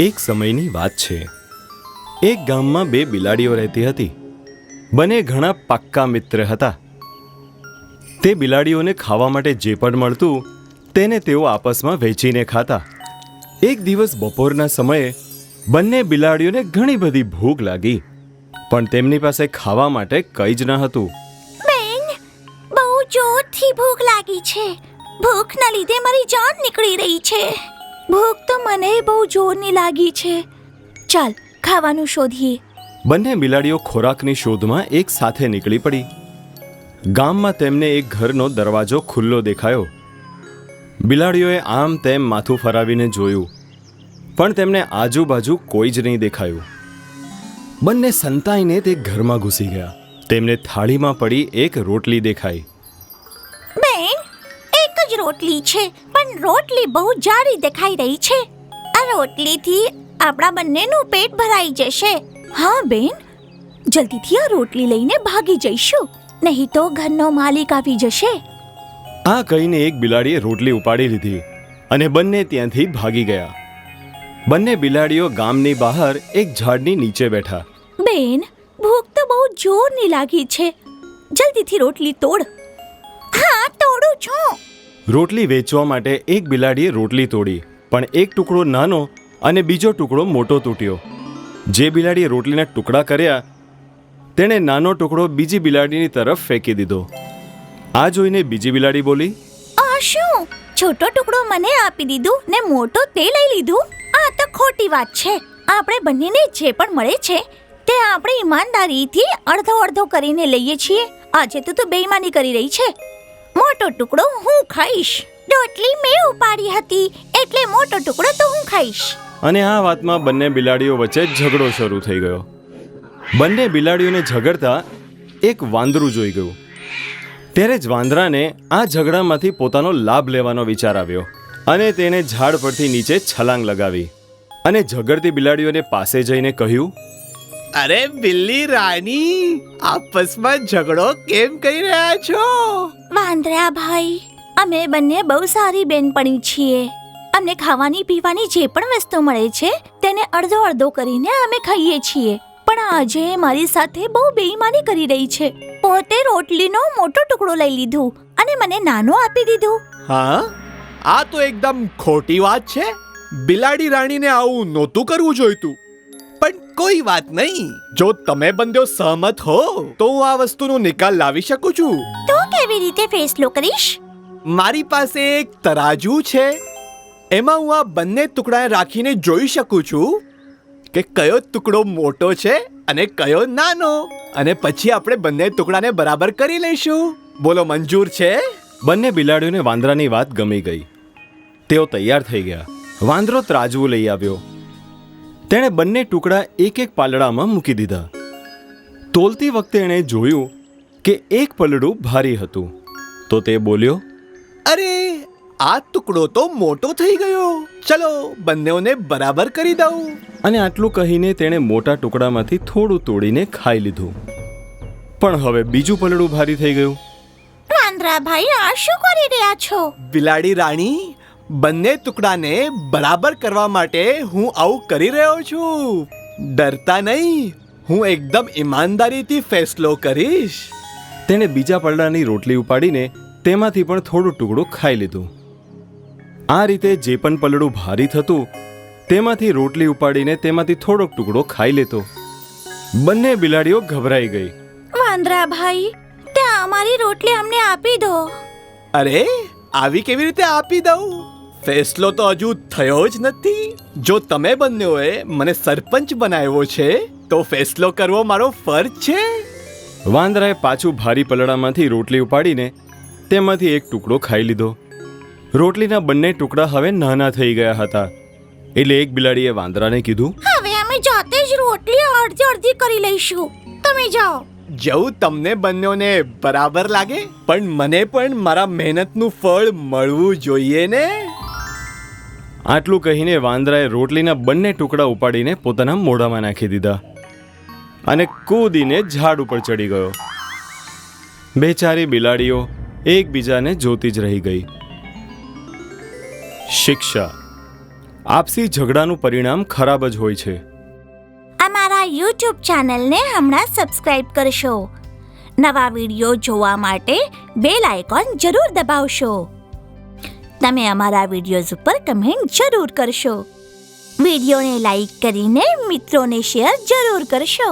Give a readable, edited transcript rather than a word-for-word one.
એક સમયની વાત છે. એક ગામમાં બે બિલાડીઓ રહેતી હતી. બંને ઘણા પાક્કા મિત્ર હતા. તે બિલાડીઓને ખાવા માટે જે પણ મળતું તેને તેઓ આપસમાં વહેંચીને ખાતા. એક દિવસ બપોરના સમયે બંને બિલાડીઓને ઘણી બધી ભૂખ લાગી, પણ તેમની પાસે ખાવા માટે કંઈ જ ન હતું. બેન, બહુ જોરથી ભૂખ લાગી છે. ભૂખના લીધે મારી જાન નીકળી રહી છે. ભૂખ તો મને બહુ જોરની લાગી છે. ચાલ ખાવાનું શોધીએ. બંને બિલાડીઓ ખોરાકની શોધમાં એક સાથે નીકળી પડી. ગામમાં તેમને એક ઘરનો દરવાજો ખુલ્લો દેખાયો. બિલાડીઓએ આમ તેમ માથું ફરાવીને જોયું, પણ તેમને આજુબાજુ કોઈ જ નહીં દેખાયું. બંને સંતાઈને તે ઘરમાં ઘૂસી ગયા. તેમને થાળીમાં પડી એક રોટલી દેખાઈ. બેન, એક જ રોટલી છે, પણ રોટલી બહુ જાડી દેખાઈ રહી છે. આ રોટલીથી આપણા બંનેનું પેટ ભરાઈ જશે. હા બેન, જલ્દીથી આ રોટલી લઈને ભાગી જઈશું, નહીં તો ઘરનો માલિક આવી જશે. આ કહીને એક બિલાડીએ રોટલી ઉપાડી લીધી અને બંને ત્યાંથી ભાગી ગયા. બંને બિલાડીઓ ગામની બહાર એક ઝાડની નીચે બેઠા. બેન, ભૂખ તો બહુ જોરની લાગી છે. જલ્દીથી રોટલી તોડ. હા, તોડું છું. રોટલી વેચવા માટે એક બિલાડીએ રોટલી તોડી, પણ એક ટુકડો નાનો અને બીજો ટુકડો મોટો તૂટ્યો. જે બિલાડીએ રોટલીના ટુકડા કર્યા તેણે નાનો ટુકડો બીજી બિલાડીની તરફ ફેંકી દીધો. આ જોઈને બીજી બિલાડી બોલી, આ શું? છોટો ટુકડો મને આપી દીધું ને મોટો તે લઈ લીધું? આ તો ખોટી વાત છે. આપણે બંનેને જે પણ મળે છે તે આપણે ઈમાનદારીથી અડધો અડધો કરીને લઈએ છીએ. આજે તો તું બેઈમાની કરી રહી છે. મોટો ટુકડો હું ખાઈશ. રોટલી મેં ઉપાડી હતી, એટલે મોટો ટુકડો તો હું ખાઈશ. અને આ વાતમાં બંને બિલાડીઓ વચ્ચે ઝઘડો શરૂ થઈ ગયો. બંને બિલાડીઓને ઝઘડતા એક વાંદરું જોઈ ગયું. ત્યારે જ વાંદરાને આ ઝઘડામાંથી પોતાનો લાભ લેવાનો વિચાર આવ્યો અને તેણે ઝાડ પરથી નીચે છલાંગ લગાવી અને ઝઘડતી બિલાડીઓને પાસે જઈને કહ્યું, અરે બિલ્લી રાની, આપસમાં ઝઘડો કેમ કરી રહ્યા છો? વાંદરા ભાઈ, અમે બંને બહુ સારી બેનપણી છીએ. અમને ખાવાની પીવાની જે પણ વસ્તુ મળે છે તેને અડધો અડધો કરીને અમે ખાઈએ છીએ. પણ આજે મારી સાથે બહુ બેઈમાની કરી રહી છે. પોતે રોટલીનો મોટો ટુકડો લઈ લીધું અને મને નાનો આપી દીધું. હા, આ તો એકદમ ખોટી વાત છે. બિલાડી રાણીને આવું નહોતું કરવું જોઈતું. પણ કોઈ વાત નહીં, જો તમે બંને સહમત હો તો હું આ વસ્તુનો નિકાલ લાવી શકું છું. તો કેવી રીતે ફેસલો કરીશ? મારી પાસે એક તરાજુ છે. એમાં હું આ બંને ટુકડા રાખીને જોઈ શકું છું કે કયો ટુકડો મોટો છે અને કયો નાનો, અને પછી આપણે બંને ટુકડાને બરાબર કરી લઈશું. બોલો, મંજૂર છે? બંને બિલાડીઓને વાંદરાની વાત ગમી ગઈ. તેઓ તૈયાર થઈ ગયા. વાંદરો ત્રાજવું લઈ આવ્યો. તેણે બંને ટુકડા એક એક પાલડામાં મૂકી દીધા. તોલતી વખતે એણે જોયું કે એક પલડું ભારી હતું, તો તે બોલ્યો, અરે, આ ટુકડો તો મોટો થઈ ગયો. ચલો બંનેઓને બરાબર કરી દઉં. અને આટલું કહીને તેણે મોટા ટુકડામાંથી થોડું તોડીને ખાઈ લીધું. પણ હવે બીજું પલડું ભારી થઈ ગયું. વાંદરા ભાઈ, આ શું કરી રહ્યા છો? બિલાડી રાણી, બંને ટુકડાને બરાબર કરવા માટે હું આવું કરી રહ્યો છું. ડરતા નહીં, હું એકદમ ઈમાનદારીથી ફેસલો કરીશ. તેણે બીજા પલડાની રોટલી ઉપાડીને તેમાંથી પણ થોડું ટુકડું ખાઈ લીધું. આ રીતે જે પણ પલડું ભારી થતું તેમાંથી રોટલી ઉપાડીને તેમાંથી થોડોક ટુકડો ખાઈ લેતો. બંને બિલાડીઓ ગભરાઈ ગઈ. વાંદરા ભાઈ, તે અમારી રોટલી અમને આપી દો. અરે, આવી કેવી રીતે આપી દઉં? ફેસલો તો હજુ થયો જ નથી. જો તમે બંનેઓએ મને સરપંચ બનાવ્યો છે તો ફેસલો કરવો મારો ફરજ છે. વાંદરાએ પાછું ભારી પલડામાંથી રોટલી ઉપાડીને તેમાંથી એક ટુકડો ખાઈ લીધો. રોટલીના બંને ટુકડા હવે નાના થઈ ગયા હતા. એટલે એક બિલાડીએ વાંદરાને કીધું, હવે અમે જાતે જ રોટલી અડધી અડધી કરી લઈશું. તમે જાઓ. જવું તમને બંનેઓને બરાબર લાગે, પણ મને પણ મારા મહેનતનું ફળ મળવું જોઈએ ને. આટલું કહીને વાંદરાએ રોટલીના બંને ટુકડા ઉપાડીને પોતાના મોઢામાં નાખી દીધા અને કૂદીને ઝાડ ઉપર ચડી ગયો. બેચારી બિલાડીઓ એકબીજાને જોતી જ રહી ગઈ. શિક્ષા: આપસી ઝઘડાનું પરિણામ ખરાબ જ હોય છે. અમારા YouTube ચેનલને હમણાં સબસ્ક્રાઇબ કરશો. નવા વિડીયો જોવા માટે બેલ આઇકોન જરૂર દબાવશો. તમે અમારા વિડીયોઝ ઉપર કમેન્ટ જરૂર કરશો. વિડીયોને લાઈક કરીને મિત્રોને શેર જરૂર કરશો.